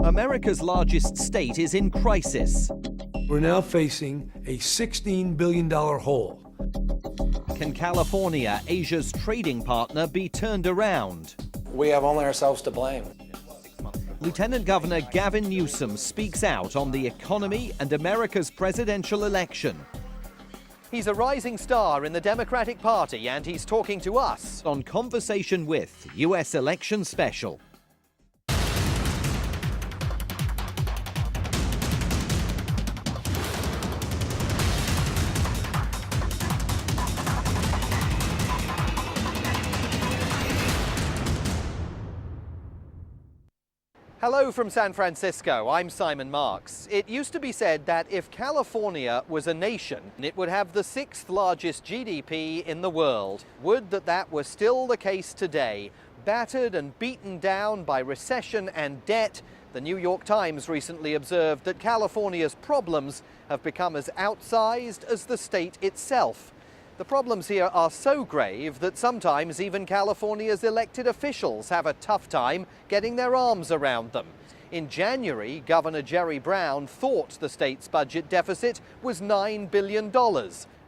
America's largest state is in crisis. We're now facing a $16 billion hole. Can California, Asia's trading partner, be turned around? We have only ourselves to blame. Lieutenant Governor Gavin Newsom speaks out on the economy and America's presidential election. He's a rising star in the Democratic Party, and he's talking to us on Conversation With, U.S. Election Special. Hello from San Francisco, I'm Simon Marks. It used to be said that if California was a nation, it would have the 6th largest GDP in the world. Would that were still the case today. Battered and beaten down by recession and debt, the New York Times recently observed that California's problems have become as outsized as the state itself. The problems here are so grave that sometimes even California's elected officials have a tough time getting their arms around them. In January, Governor Jerry Brown thought the state's budget deficit was $9 billion.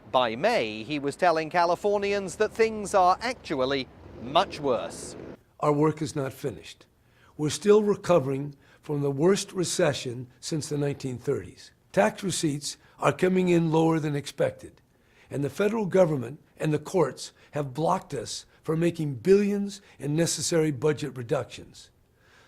By May, he was telling Californians that things are actually much worse. Our work is not finished. We're still recovering from the worst recession since the 1930s. Tax receipts are coming in lower than expected. And the federal government and the courts have blocked us from making billions in necessary budget reductions.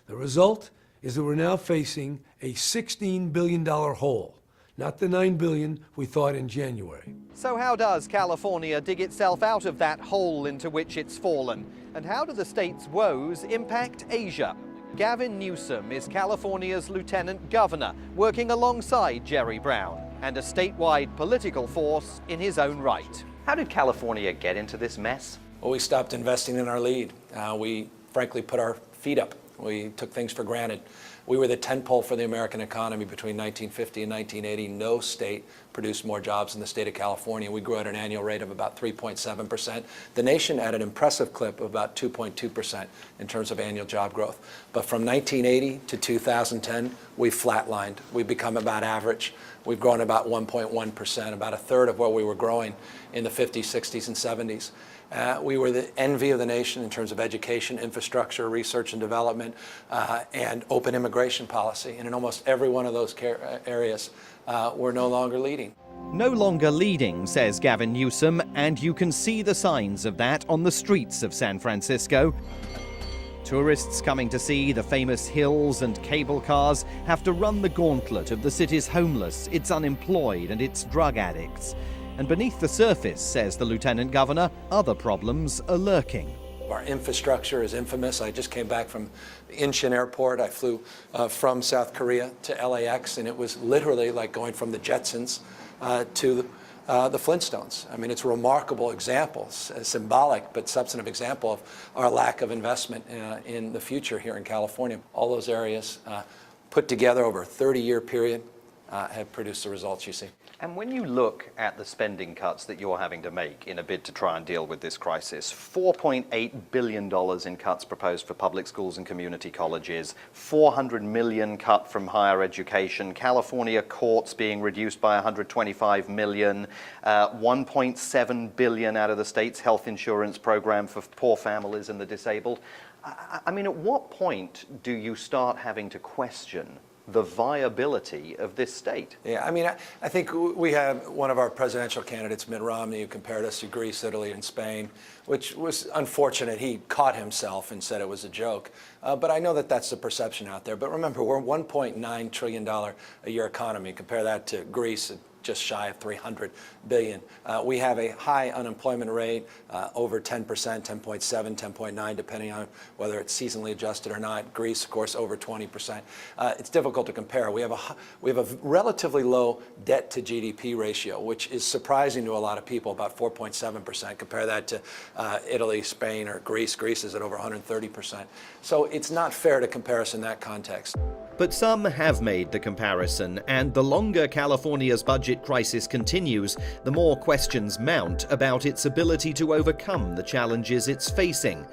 The result is that we're now facing a $16 billion hole, not the $9 billion we thought in January. So how does California dig itself out of that hole into which it's fallen? And how do the state's woes impact Asia? Gavin Newsom is California's lieutenant governor, working alongside Jerry Brown, and a statewide political force in his own right. How did California get into this mess? Well, we stopped investing in our lead. We frankly put our feet up. We took things for granted. We were the tentpole for the American economy between 1950 and 1980. No state produced more jobs than the state of California. We grew at an annual rate of about 3.7%. The nation at an impressive clip of about 2.2% in terms of annual job growth. But from 1980 to 2010, we flatlined. We've become about average. We've grown about 1.1%, about a third of what we were growing in the 50s, 60s, and 70s. We were the envy of the nation in terms of education, infrastructure, research and development, and open immigration policy. And in almost every one of those areas, we're no longer leading. No longer leading, says Gavin Newsom, and you can see the signs of that on the streets of San Francisco. Tourists coming to see the famous hills and cable cars have to run the gauntlet of the city's homeless, its unemployed, and its drug addicts. And beneath the surface, says the Lieutenant Governor, other problems are lurking. Our infrastructure is infamous. I just came back from Incheon Airport. I flew from South Korea to LAX, and it was literally like going from the Jetsons to the Flintstones. I mean, it's a remarkable example, a symbolic but substantive example of our lack of investment in the future here in California. All those areas put together over a 30-year period have produced the results you see. And when you look at the spending cuts that you're having to make in a bid to try and deal with this crisis, $4.8 billion in cuts proposed for public schools and community colleges, $400 million cut from higher education, California courts being reduced by $125 million, $1.7 billion out of the state's health insurance program for poor families and the disabled. I mean, at what point do you start having to question the viability of this state? Yeah, I mean, I think we have one of our presidential candidates, Mitt Romney, who compared us to Greece, Italy, and Spain, which was unfortunate. He caught himself and said it was a joke. But I know that that's the perception out there. But remember, we're a $1.9 trillion a year economy. Compare that to Greece, just shy of $300 billion. We have a high unemployment rate, over 10%, 10.7, 10.9, depending on whether it's seasonally adjusted or not. Greece, of course, over 20%. It's difficult to compare. We have a relatively low debt to GDP ratio, which is surprising to a lot of people, about 4.7%. Compare that to Italy, Spain, or Greece. Greece is at over 130%. So it's not fair to compare us in that context. But some have made the comparison, and the longer California's budget crisis continues, the more questions mount about its ability to overcome the challenges it's facing.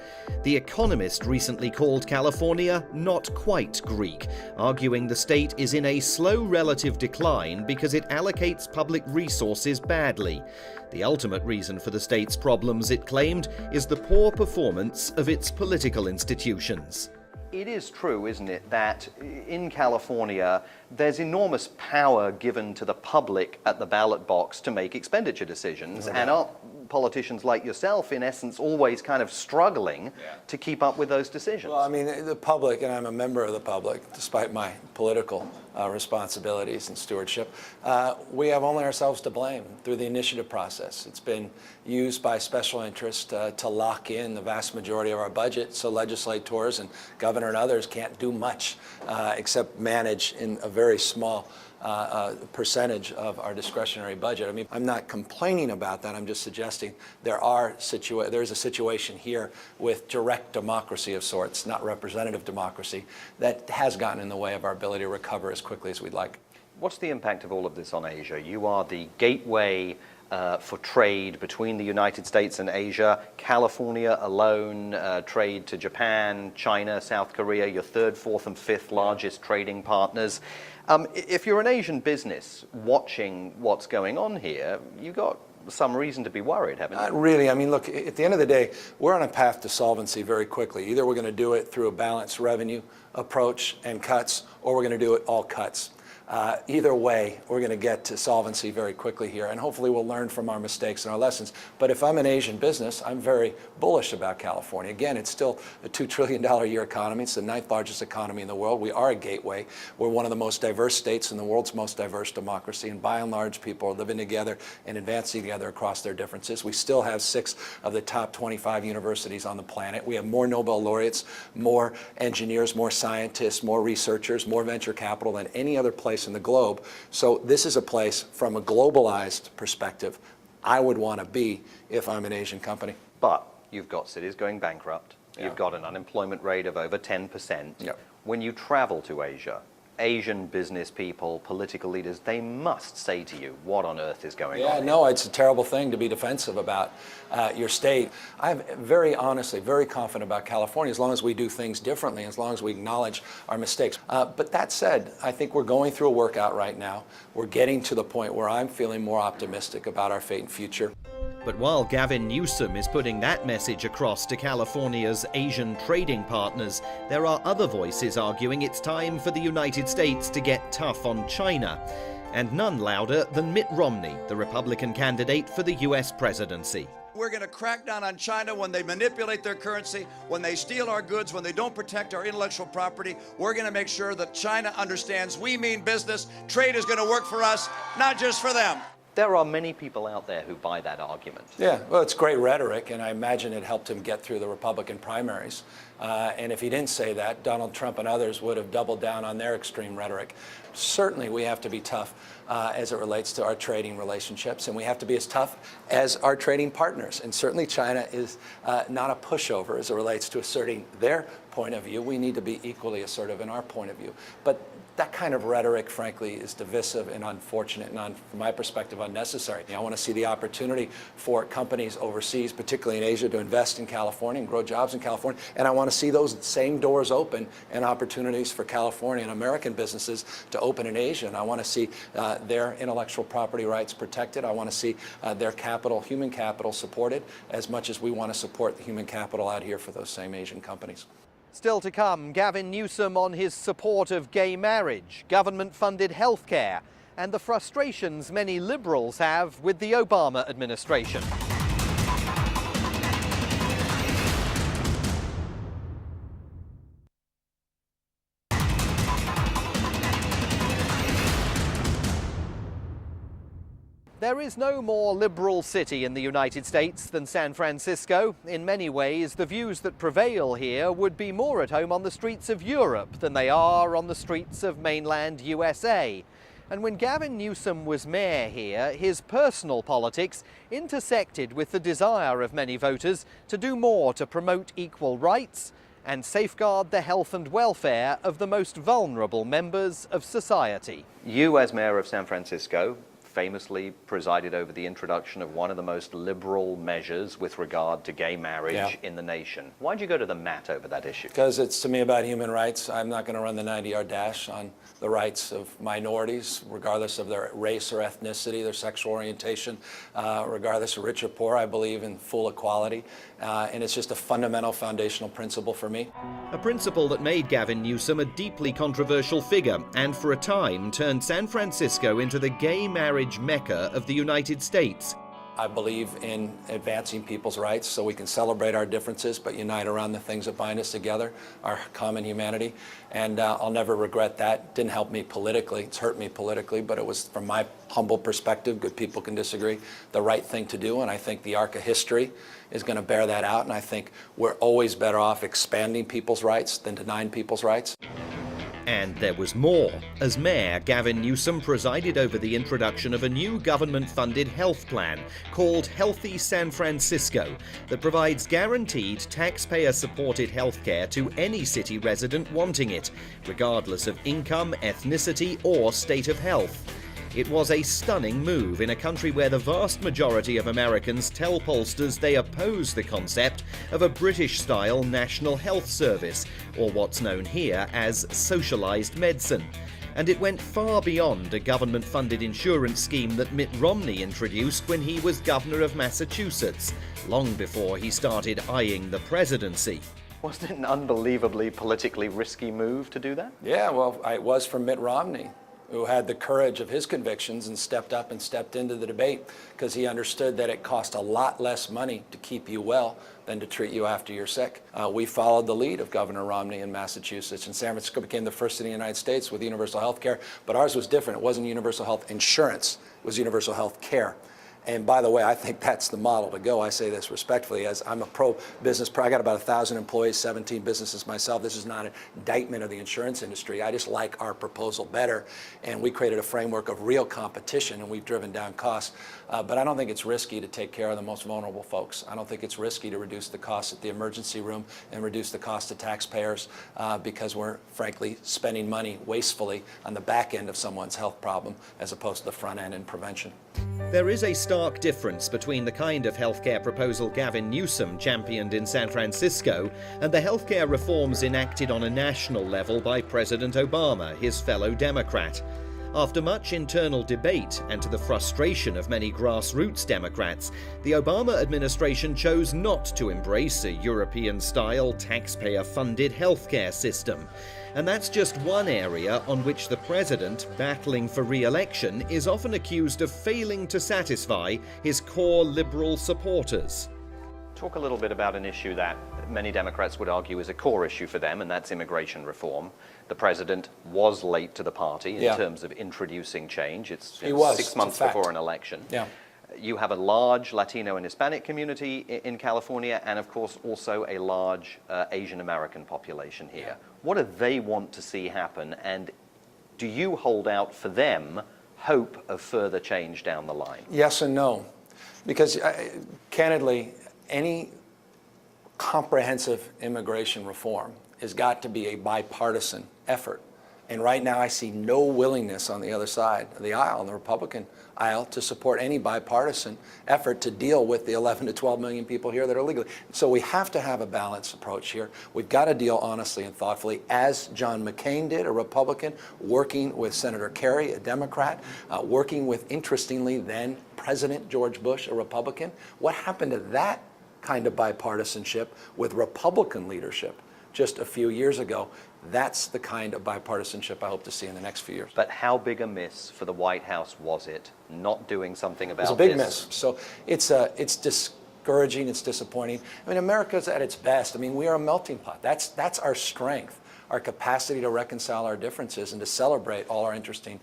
The Economist recently called California not quite Greek, arguing the state is in a slow relative decline because it allocates public resources badly. The ultimate reason for the state's problems, it claimed, is the poor performance of its political institutions. It is true, isn't it, that in California there's enormous power given to the public at the ballot box to make expenditure decisions, and aren't politicians like yourself, in essence, always kind of struggling to keep up with those decisions? Well, I mean, the public, and I'm a member of the public, despite my political responsibilities and stewardship, we have only ourselves to blame through the initiative process. It's been used by special interests to lock in the vast majority of our budget, so legislators and governor and others can't do much except manage in a very small percentage of our discretionary budget. I mean, I'm not complaining about that. I'm just suggesting there is a situation here with direct democracy of sorts, not representative democracy, that has gotten in the way of our ability to recover as quickly as we'd like. What's the impact of all of this on Asia? You are the gateway for trade between the United States and Asia. California alone, trade to Japan, China, South Korea, your third, fourth, and fifth largest trading partners. If you're an Asian business watching what's going on here, you've got some reason to be worried, haven't you? Not really. I mean, look, at the end of the day, we're on a path to solvency very quickly. Either we're going to do it through a balanced revenue approach and cuts, or we're going to do it all cuts. Either way, we're going to get to solvency very quickly here, and hopefully we'll learn from our mistakes and our lessons. But if I'm an Asian business, I'm very bullish about California. Again, it's still a $2 trillion a year economy. It's the 9th largest economy in the world. We are a gateway. We're one of the most diverse states in the world's most diverse democracy, and by and large, people are living together and advancing together across their differences. We still have 6 of the top 25 universities on the planet. We have more Nobel laureates, more engineers, more scientists, more researchers, more venture capital than any other place in the globe. So this is a place, from a globalized perspective, I would want to be if I'm an Asian company. But you've got cities going bankrupt. You've got an unemployment rate of over 10%. Yep. When you travel to Asia, Asian business people, political leaders, they must say to you, what on earth is going on? Yeah, no, it's a terrible thing to be defensive about your state. I'm very honestly, very confident about California, as long as we do things differently, as long as we acknowledge our mistakes. But that said, I think we're going through a workout right now. We're getting to the point where I'm feeling more optimistic about our fate and future. But while Gavin Newsom is putting that message across to California's Asian trading partners, there are other voices arguing it's time for the United States to get tough on China. And none louder than Mitt Romney, the Republican candidate for the US presidency. We're going to crack down on China when they manipulate their currency, when they steal our goods, when they don't protect our intellectual property. We're going to make sure that China understands we mean business. Trade is going to work for us, not just for them. There are many people out there who buy that argument. Yeah, well, it's great rhetoric, and I imagine it helped him get through the Republican primaries. And if he didn't say that, Donald Trump and others would have doubled down on their extreme rhetoric. Certainly, we have to be tough as it relates to our trading relationships, and we have to be as tough as our trading partners. And certainly, China is not a pushover as it relates to asserting their point of view. We need to be equally assertive in our point of view. But that kind of rhetoric, frankly, is divisive and unfortunate and, from my perspective, unnecessary. I want to see the opportunity for companies overseas, particularly in Asia, to invest in California and grow jobs in California. And I want to see those same doors open and opportunities for California and American businesses to open in Asia. And I want to see their intellectual property rights protected. I want to see their capital, human capital, supported as much as we want to support the human capital out here for those same Asian companies. Still to come, Gavin Newsom on his support of gay marriage, government-funded healthcare, and the frustrations many liberals have with the Obama administration. There is no more liberal city in the United States than San Francisco. In many ways, the views that prevail here would be more at home on the streets of Europe than they are on the streets of mainland USA. And when Gavin Newsom was mayor here, his personal politics intersected with the desire of many voters to do more to promote equal rights and safeguard the health and welfare of the most vulnerable members of society. You, as mayor of San Francisco, famously presided over the introduction of one of the most liberal measures with regard to gay marriage in the nation. Why'd you go to the mat over that issue? Because it's, to me, about human rights. I'm not going to run the 90-yard dash on the rights of minorities, regardless of their race or ethnicity, their sexual orientation, regardless of rich or poor. I believe in full equality, and it's just a fundamental foundational principle for me. A principle that made Gavin Newsom a deeply controversial figure and for a time turned San Francisco into the gay marriage mecca of the United States. I believe in advancing people's rights so we can celebrate our differences but unite around the things that bind us together, our common humanity. And I'll never regret that. Didn't help me politically. It's hurt me politically, but it was, from my humble perspective, good people can disagree, the right thing to do. And I think the arc of history is going to bear that out. And I think we're always better off expanding people's rights than denying people's rights. And there was more. As mayor, Gavin Newsom presided over the introduction of a new government-funded health plan called Healthy San Francisco that provides guaranteed taxpayer-supported health care to any city resident wanting it, regardless of income, ethnicity, or state of health. It was a stunning move in a country where the vast majority of Americans tell pollsters they oppose the concept of a British-style National Health Service, or what's known here as socialized medicine. And it went far beyond a government-funded insurance scheme that Mitt Romney introduced when he was governor of Massachusetts, long before he started eyeing the presidency. Wasn't it an unbelievably politically risky move to do that? Yeah, well, it was from Mitt Romney, who had the courage of his convictions and stepped up and stepped into the debate because he understood that it cost a lot less money to keep you well than to treat you after you're sick. We followed the lead of Governor Romney in Massachusetts, and San Francisco became the first city in the United States with universal health care, but ours was different. It wasn't universal health insurance, it was universal health care. And by the way, I think that's the model to go. I say this respectfully, as I'm a pro-business. I got about 1,000 employees, 17 businesses myself. This is not an indictment of the insurance industry. I just like our proposal better. And we created a framework of real competition, and we've driven down costs. But I don't think it's risky to take care of the most vulnerable folks. I don't think it's risky to reduce the costs at the emergency room and reduce the cost to taxpayers because we're, frankly, spending money wastefully on the back end of someone's health problem as opposed to the front end in prevention. There is a stark difference between the kind of healthcare proposal Gavin Newsom championed in San Francisco and the healthcare reforms enacted on a national level by President Obama, his fellow Democrat. After much internal debate and to the frustration of many grassroots Democrats, the Obama administration chose not to embrace a European-style, taxpayer-funded healthcare system. And that's just one area on which the president, battling for re-election, is often accused of failing to satisfy his core liberal supporters. Talk a little bit about an issue that many Democrats would argue is a core issue for them, and that's immigration reform. The president was late to the party in terms of introducing change. It's 6 months before an election. You have a large Latino and Hispanic community in California, and of course also a large Asian American population here. What do they want to see happen, and do you hold out for them hope of further change down the line? Yes and no, because candidly, any comprehensive immigration reform has got to be a bipartisan effort. And right now I see no willingness on the other side of the aisle, on the Republican aisle, to support any bipartisan effort to deal with the 11 to 12 million people here that are legally. So we have to have a balanced approach here. We've got to deal honestly and thoughtfully, as John McCain did, a Republican, working with Senator Kerry, a Democrat, working with, interestingly, then President George Bush, a Republican. What happened to that kind of bipartisanship with Republican leadership just a few years ago? That's the kind of bipartisanship I hope to see in the next few years. But how big a miss for the White House was it not doing something about this? It's a big miss. So it's discouraging, it's disappointing. I mean, America's at its best. I mean, we are a melting pot. That's our strength, our capacity to reconcile our differences and to celebrate all our interesting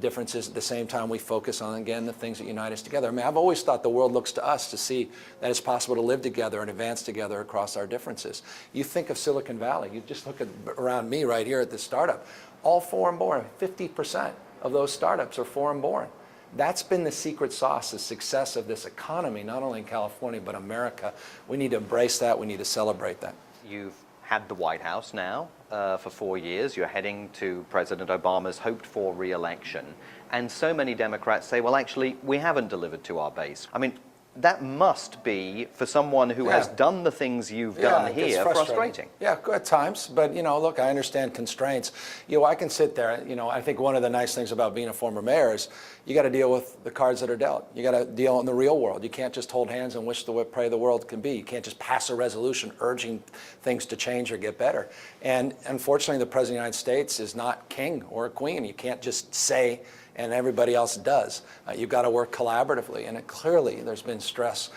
differences. At the same time, we focus on, again, the things that unite us together. I mean, I've always thought the world looks to us to see that it's possible to live together and advance together across our differences. You think of Silicon Valley. You just look around me right here at this startup. All foreign-born. 50% of those startups are foreign-born. That's been the secret sauce, the success of this economy, not only in California, but America. We need to embrace that. We need to celebrate that. You've had the White House now for 4 years. You're heading to President Obama's hoped-for re-election. And so many Democrats say, well, actually, we haven't delivered to our base. I mean, that must be, for someone who has done the things you've done here, frustrating. Yeah, at times. But, look, I understand constraints. I can sit there. I think one of the nice things about being a former mayor is you got to deal with the cards that are dealt. You got to deal in the real world. You can't just hold hands and pray the world can be. You can't just pass a resolution urging things to change or get better. And unfortunately, the President of the United States is not king or a queen. You can't just say and everybody else does. You've got to work collaboratively, and clearly there's been stress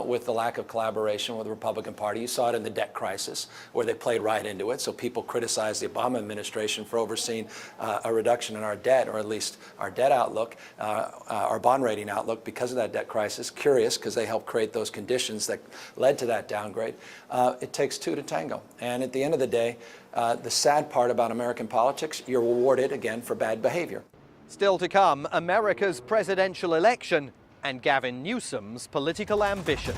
with the lack of collaboration with the Republican Party. You saw it in the debt crisis, where they played right into it. So people criticized the Obama administration for overseeing a reduction in our debt, or at least our debt outlook, our bond rating outlook, because of that debt crisis. Curious, because they helped create those conditions that led to that downgrade. It takes two to tango. And at the end of the day, the sad part about American politics, you're rewarded again for bad behavior. Still to come, America's presidential election and Gavin Newsom's political ambition.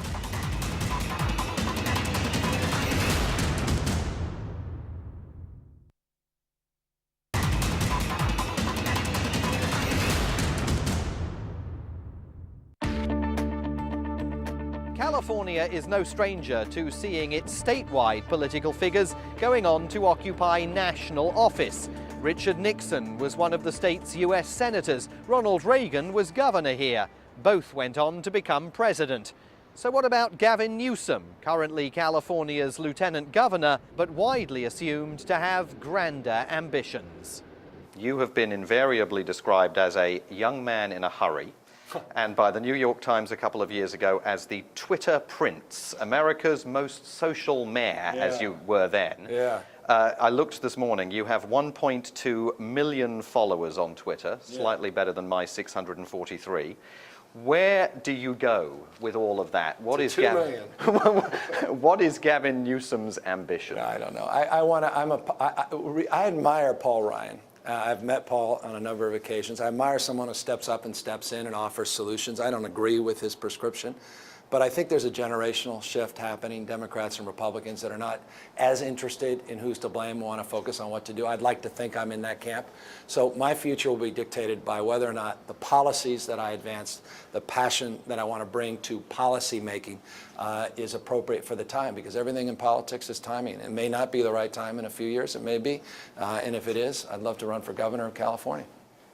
California is no stranger to seeing its statewide political figures going on to occupy national office. Richard Nixon was one of the state's US senators. Ronald Reagan was governor here. Both went on to become president. So what about Gavin Newsom, currently California's lieutenant governor, but widely assumed to have grander ambitions? You have been invariably described as a young man in a hurry, and by the New York Times a couple of years ago as the Twitter Prince, America's most social mayor, as you were then. Yeah. I looked this morning. You have 1.2 million followers on Twitter, slightly better than my 643. Where do you go with all of that? What is what is Gavin Newsom's ambition? I don't know. I admire Paul Ryan. I've met Paul on a number of occasions. I admire someone who steps up and steps in and offers solutions. I don't agree with his prescription. But I think there's a generational shift happening. Democrats and Republicans that are not as interested in who's to blame, want to focus on what to do. I'd like to think I'm in that camp. So my future will be dictated by whether or not the policies that I advance, the passion that I want to bring to policy making is appropriate for the time, because everything in politics is timing. It may not be the right time in a few years. It may be. And if it is, I'd love to run for governor of California.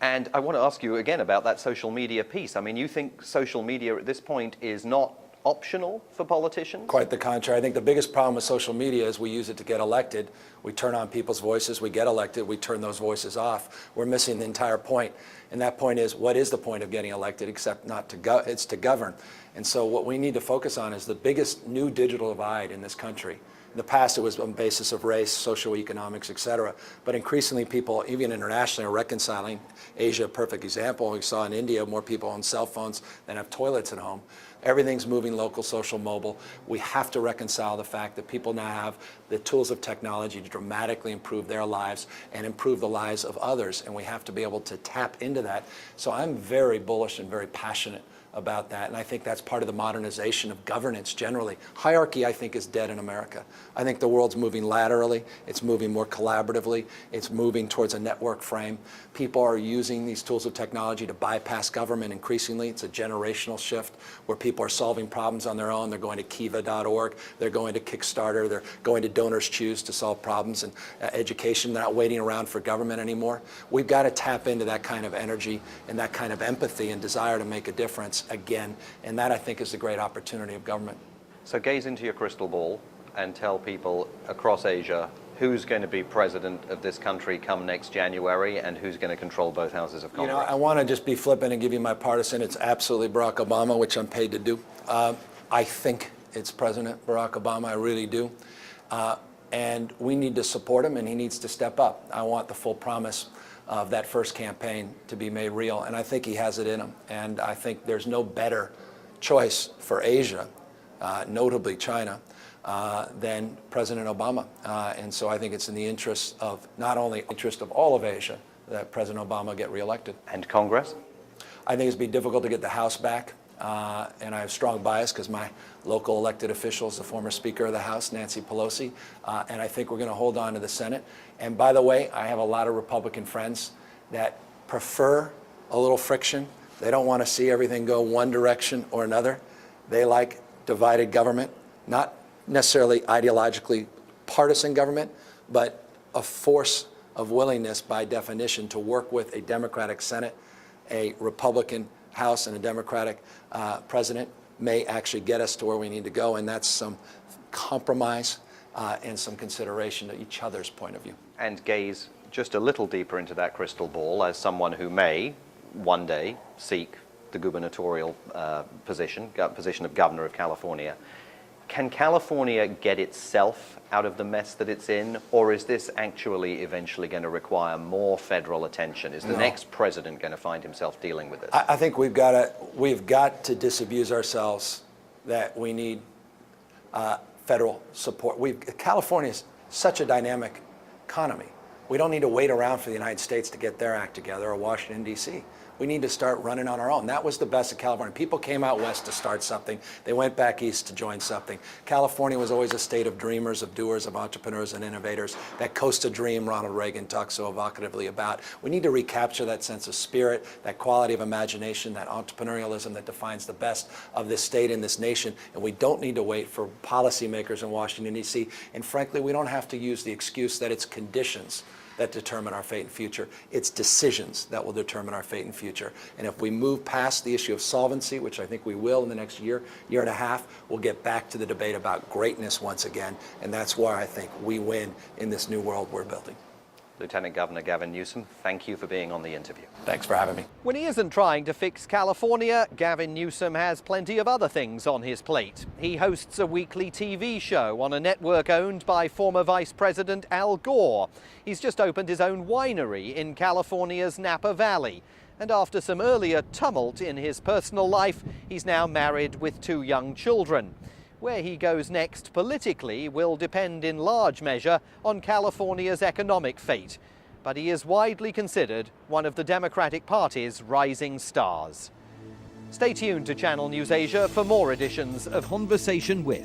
And I want to ask you again about that social media piece. I mean, you think social media at this point is not optional for politicians? Quite the contrary. I think the biggest problem with social media is we use it to get elected. We turn on people's voices, we get elected, we turn those voices off. We're missing the entire point. And that point is, what is the point of getting elected except not to it's to govern. And so what we need to focus on is the biggest new digital divide in this country. In the past, it was on the basis of race, social economics, et cetera. But increasingly, people, even internationally, are reconciling. Asia, a perfect example. We saw in India more people own cell phones than have toilets at home. Everything's moving local, social, mobile. We have to reconcile the fact that people now have the tools of technology to dramatically improve their lives and improve the lives of others. And we have to be able to tap into that. So I'm very bullish and very passionate about that, and I think that's part of the modernization of governance generally. Hierarchy, I think, is dead in America. I think the world's moving laterally, it's moving more collaboratively, it's moving towards a network frame. People are using these tools of technology to bypass government increasingly. It's a generational shift where people are solving problems on their own. They're going to kiva.org, they're going to Kickstarter, they're going to Donors Choose to solve problems and education. They're not waiting around for government anymore. We've got to tap into that kind of energy and that kind of empathy and desire to make a difference again, and that I think is the great opportunity of government. So gaze into your crystal ball and tell people across Asia who's going to be president of this country come next January and who's going to control both houses of Congress. I want to just be flippant and give you my partisan. It's absolutely Barack Obama, which I'm paid to do. I think it's President Barack Obama, I really do. And we need to support him, and he needs to step up. I want the full promise of that first campaign to be made real, and I think he has it in him. And I think there's no better choice for Asia, notably China, than President Obama. And so I think it's in the interest of, not only interest of all of Asia, that President Obama get reelected. And Congress? I think it's be difficult to get the House back. and I have strong bias because my local elected official is the former Speaker of the House, Nancy Pelosi, and I think we're going to hold on to the Senate. And by the way, I have a lot of Republican friends that prefer a little friction. They don't want to see everything go one direction or another. They like divided government, not necessarily ideologically partisan government, but a force of willingness by definition to work with a Democratic Senate, a Republican House, and a Democratic president may actually get us to where we need to go, and that's some compromise and some consideration to each other's point of view. And gaze just a little deeper into that crystal ball as someone who may one day seek the gubernatorial position of governor of California. Can California get itself out of the mess that it's in, or is this actually eventually going to require more federal attention? Is the next president going to find himself dealing with this? I think we've got to disabuse ourselves that we need federal support. California is such a dynamic economy. We don't need to wait around for the United States to get their act together, or Washington, D.C. We need to start running on our own. That was the best of California. People came out west to start something. They went back east to join something. California was always a state of dreamers, of doers, of entrepreneurs and innovators. That coast of dream Ronald Reagan talks so evocatively about. We need to recapture that sense of spirit, that quality of imagination, that entrepreneurialism that defines the best of this state and this nation. And we don't need to wait for policymakers in Washington, D.C. And frankly, we don't have to use the excuse that it's conditions that determine our fate and future. It's decisions that will determine our fate and future. And if we move past the issue of solvency, which I think we will in the next year and a half, we'll get back to the debate about greatness once again. And that's why I think we win in this new world we're building. Lieutenant Governor Gavin Newsom, thank you for being on the interview. Thanks for having me. When he isn't trying to fix California, Gavin Newsom has plenty of other things on his plate. He hosts a weekly TV show on a network owned by former Vice President Al Gore. He's just opened his own winery in California's Napa Valley. And after some earlier tumult in his personal life, he's now married with 2 young children. Where he goes next politically will depend in large measure on California's economic fate. But he is widely considered one of the Democratic Party's rising stars. Stay tuned to Channel NewsAsia for more editions of Conversation With.